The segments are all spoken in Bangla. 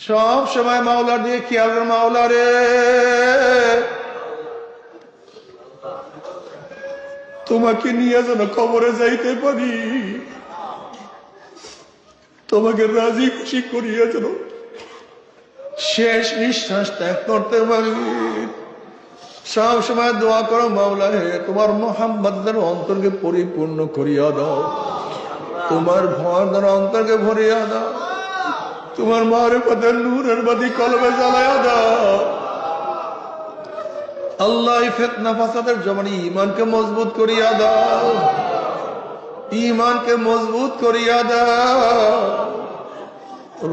সব সময় মাওলার দিয়ে খেয়াল করে, মাওলা রে তোমাকে নিয়ে যেন কবরে যাইতে পারি, তোমাকে রাজি খুশি করিয়া যেন শেষ নিঃশ্বাস ত্যাগ করতে পারি। সব সময় দোয়া করো, মাওলা হে তোমার মোহাম্মদের অন্তরকে পরিপূর্ণ করিয়া দাও, তোমার ভয় দ্বারা অন্তরকে ভরিয়া দাও, তোমার মারিফতের নূরের বাতি কলবে জ্বালাইয়া দাও। আল্লাহ ফিতনা ফাসাদের জমানে ঈমানকে মজবুত করিয়া দাও, ঈমানকে মজবুত করিয়া দাও।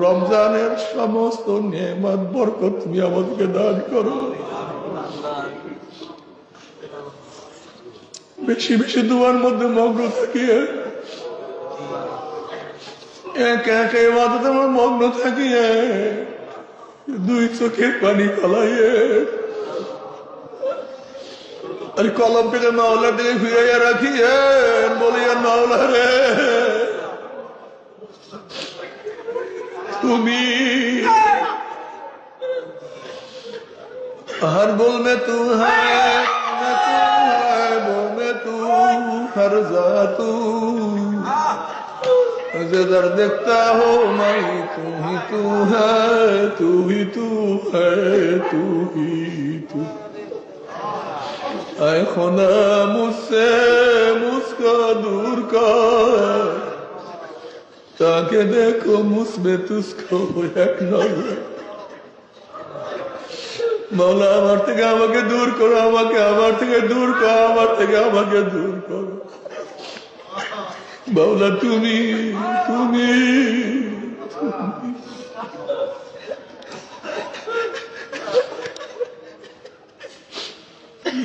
রমজানের সমস্ত নেয়ামত বরকত তুমি আমাদেরকে দান করো। বেশি বেশি দুয়ার মধ্যে মগ্ন থাকিয়ে, একে একে ইবাদতে মগ্ন থাকিয়ে, দুই চোখের পানি ফলাইয়ে আর কলমটাকে মাওলার দিকে ফিরাইয়া রাখিয়ে বলিয়া, মাওলা রে তুমি हर बोल में तू है, बोल में तू हर जा तू, जिधर देखता हो मैं तू ही तू है, तू ही तू है, तू ही तू। ऐ खुदा मुझसे मुझको दूर कर, ताकि देखो मुझमें तुझको एक नजर। মাওলা আমার থেকে আমাকে দূর করো, আমাকে আমার থেকে দূর করো, আমার থেকে আমাকে দূর করো। মাওলা তুমি তুমি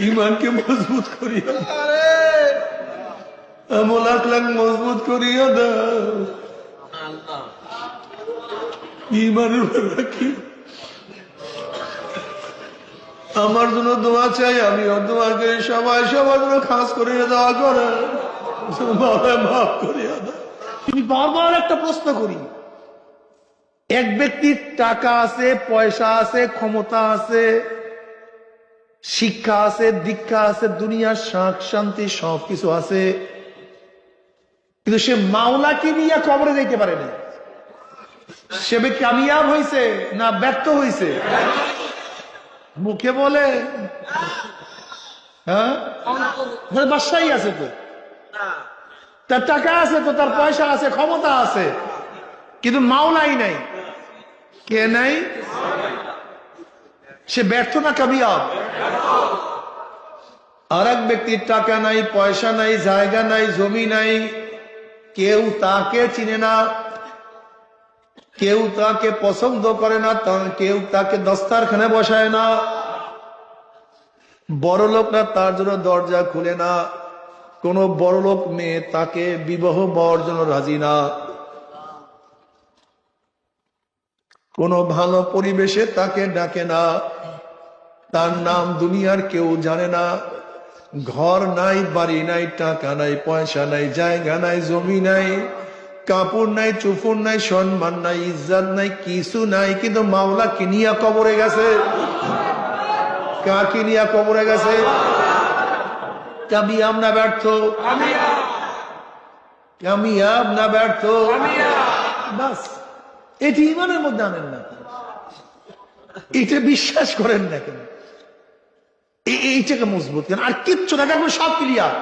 ঈমানকে মজবুত করিয়া আমল আখলাক মজবুত করিয়া দাও, ঈমানের উপর রাখি। আমার জন্য দোয়া চাই, আমিও দোয়া করি, সবাই সবার জন্য খাস করিয়া দোয়া করে, মাফ করিয়া দাও। তুমি বারবার একটা প্রশ্ন করি, এক ব্যক্তির টাকা আছে, পয়সা আছে, ক্ষমতা আছে, শিক্ষা আছে, দীক্ষা আছে, দুনিয়ার সুখ শান্তি সবকিছু আছে, কিন্তু সে মাওলাকে নিয়ে কবরে যাইতে পারে না। সে কামিয়াব হয়েছে না ব্যর্থ হয়েছে? মুখে বলে হ্যাঁ, বাসাই আছে তো, তার টাকা আছে তো, তার পয়সা আছে, ক্ষমতা আছে, কিন্তু মাওলাই নাই। কে নাই? সে ব্যর্থ না কামিয়াব? আর এক ব্যক্তির টাকা নাই, পয়সা নাই, জায়গা নাই, জমি নাই, কেউ তাকে চিনে না, কেউ তাকে পছন্দ করে না, কেউ তাকে দস্তারখানে বসায় না, বড় লোকরা তার জন্য দরজা খুলে না, কোন বড় লোক মেয়ে তাকে বিবাহ হওয়ার জন্য রাজি না, কোন ভালো পরিবেশে তাকে ডাকে না, তার নাম দুনিয়ার কেউ জানে না, ঘর নাই, বাড়ি নাই, টাকা নাই, পয়সা নাই, জায়গা নাই, জমি নাই, কাপড় নাই, চুফুর নাই, সম্মান নাই, ইজ্জত নাই, কিছু নাই, কিন্তু মাওলা কিনিয়া কবরে গেছে। কাকে নিয়া কবরে গেছে? কামিয়াব না ব্যর্থ? কামিয়াব না ব্যর্থ? বাস এটি ইমানের মধ্যে আনেন না, এটা বিশ্বাস করেন না কেন, এইটাকে মজবুত কেন? আর কিচ্ছু না, দেখবেন সব ক্লিয়ার,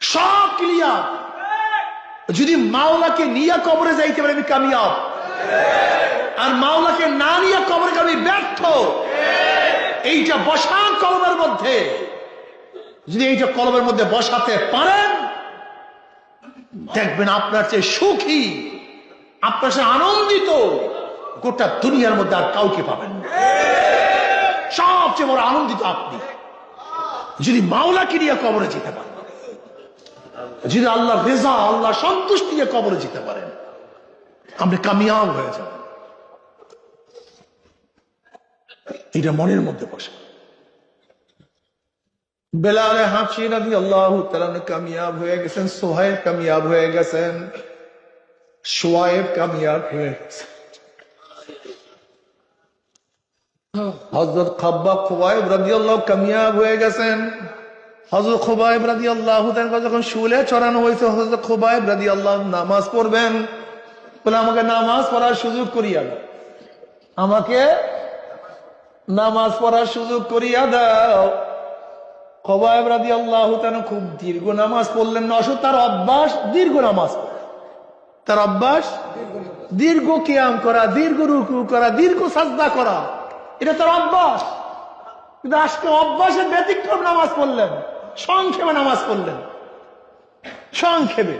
সব ক্লিয়ার। যদি মাওলাকে নিয়ে কবরে যাইতে পারে আমি কামিয়াব, আর মাওলাকে না নিয়ে কবরে আমি ব্যর্থ। এইটা বসান কলমের মধ্যে, যদি এইটা কলমের মধ্যে বসাতে পারেন, দেখবেন আপনার চেয়ে সুখী, আপনার সাথে আনন্দিত গোটা দুনিয়ার মধ্যে আর কাউকে পাবেন না। সবচেয়ে বড় আনন্দিত আপনি যদি মাওলাকে নিয়ে কবরে যেতে পারেন, যদি আল্লাহ রেজা, আল্লাহ সন্তুষ্টি নিয়ে কবরে যেতে পারেন, আপনি কামিয়াব হয়ে যাবেন। এটা মনের মধ্যে বসে। বেলাল হাবশী রাদিয়াল্লাহু তাআলা কামিয়াব হয়ে গেছেন, সোহাইব কামিয়াব হয়ে গেছেন, শুআয়ব কামিয়াব হয়ে গেছেন, হযরত খাব্বাব খুবাইব রাদিয়াল্লাহু কামিয়াব হয়ে গেছেন। হযরত খুবাইব রাদিয়াল্লাহু তাআলা যখন শুলে চড়ানো হয়েছে, হযরত খুবাইব রাদিয়াল্লাহু নামাজ পড়বেন, বলে আমাকে নামাজ পড়ার সুযোগ করিয়া দাও, আমাকে নামাজ পড়ার সুযোগ করিয়া দাও। খুবাইব রাদিয়াল্লাহু তাআলা খুব দীর্ঘ নামাজ পড়লেন না, অবশ্য তার অভ্যাস দীর্ঘ নামাজ পড়া, তার অভ্যাস দীর্ঘ কিয়াম করা, দীর্ঘ রুকু করা, দীর্ঘ সাজদা করা, এটা তার অভ্যাস। কিন্তু আজকে অভ্যাসের ব্যতিক্রম নামাজ পড়লেন, সংক্ষেপে নামাজ পড়লেন, সংক্ষেপে।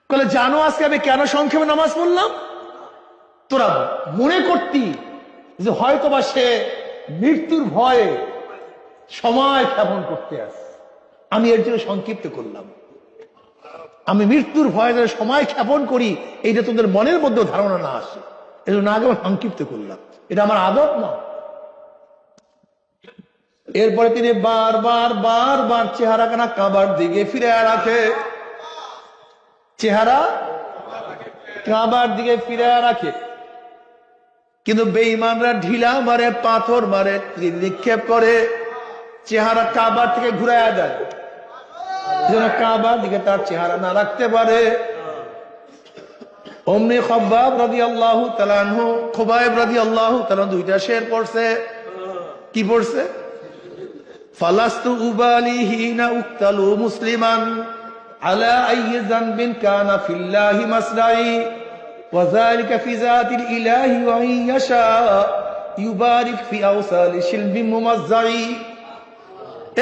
বলে জানো আজকে আমি কেন সংক্ষেপে নামাজ পড়লাম? তোরা মনে করতি যে হয়তোবা সে মৃত্যুর ভয়ে সময় ক্ষেপণ করতে আসে, আমি এর জন্য সংক্ষিপ্ত করলাম। আমি মৃত্যুর ভয়ে যারা সময় ক্ষেপণ করি, এইটা তোদের মনের মধ্যে ধারণা না আসে, এই জন্য আগে সংক্ষিপ্ত করলাম, এটা আমার আদত না। এরপরে তিনি বারবার বারবার চেহারা কানা কাবার দিকে ফিরে রাখে, চেহারা কাবার দিকে ফিরে রাখে। কিন্তু বেঈমানরা ঢিলা মারে, পাথর মারে, নিক্ষেপ করে, চেহারা কাবার থেকে ঘুরাইয়া দেয়, যেন কাবার দিকে তার চেহারা না রাখতে পারে। অমনি খাব্বাব রাদিয়াল্লাহু তাআলা আনহু, খুবাইব রাদিয়াল্লাহু তাআলা দুইটা শের পড়ছে। কি পড়ছে? ফালাস্তু উবালি হিনা উক্তালু মুসলিমান আলা আইয়ি যানবিন কানা ফিল্লাহি মাসরাই ওয়া যালিকা ফি যাতিল ইলাহি ওয়া ইয়াশা ইউবারিক ফি আওসালি শিলবি মুমাজ্জাই।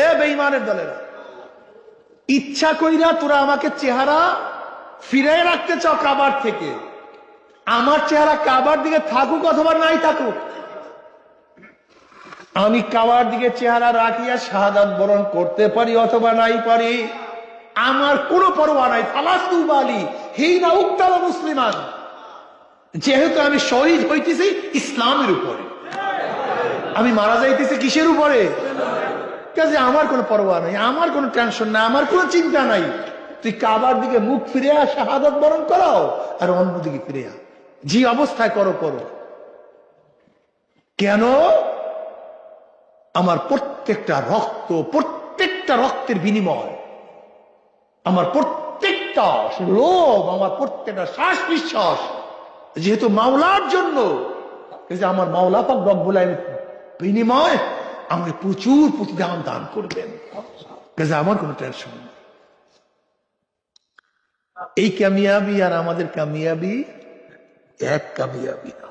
এ বেঈমানের দলেরা, ইচ্ছা কইরা তোরা আমাকে চেহারা ফিরে রাখতে চাও কাবার থেকে, আমার চেহারা কাবার দিকে থাকুক অথবা নাই থাকুক, আমি কাবার দিকে চেহারা রাখিয়া শাহাদাত বরণ করতে পারি অথবা নাই পারি, আমার কোনো পরোয়া নাই। ফালাস্তু বালি হিনা উক্তাল মুসলিমান, যেহেতু আমি শহীদ হইতেছি ইসলামের উপরে, আমি মারা যাইতেছি কিসের উপরে? কাজে আমার কোনো পরোয়া নাই, আমার কোনো টেনশন নাই, আমার কোনো চিন্তা নাই। তুই কাবার দিকে মুখ ফিরে শাহাদাত বরণ করাও, আর অন্যদিকে ফিরে যে অবস্থায় করো করো। কেন? আমার প্রত্যেকটা রক্ত, প্রত্যেকটা রক্তের বিনিময়, আমার প্রত্যেকটা লোভ, আমার প্রত্যেকটা শ্বাস নিঃশ্বাস যেহেতু মাওলার জন্য, আমার মাওলা পাক রব্বুল আলামিন বিনিময় আমাকে প্রচুর প্রতিদান দান করবেন, কাজে আমার কোনো টেনশন নেই। এই কামিয়াবি আর আমাদের কামিয়াবি এক কামিয়াবি না।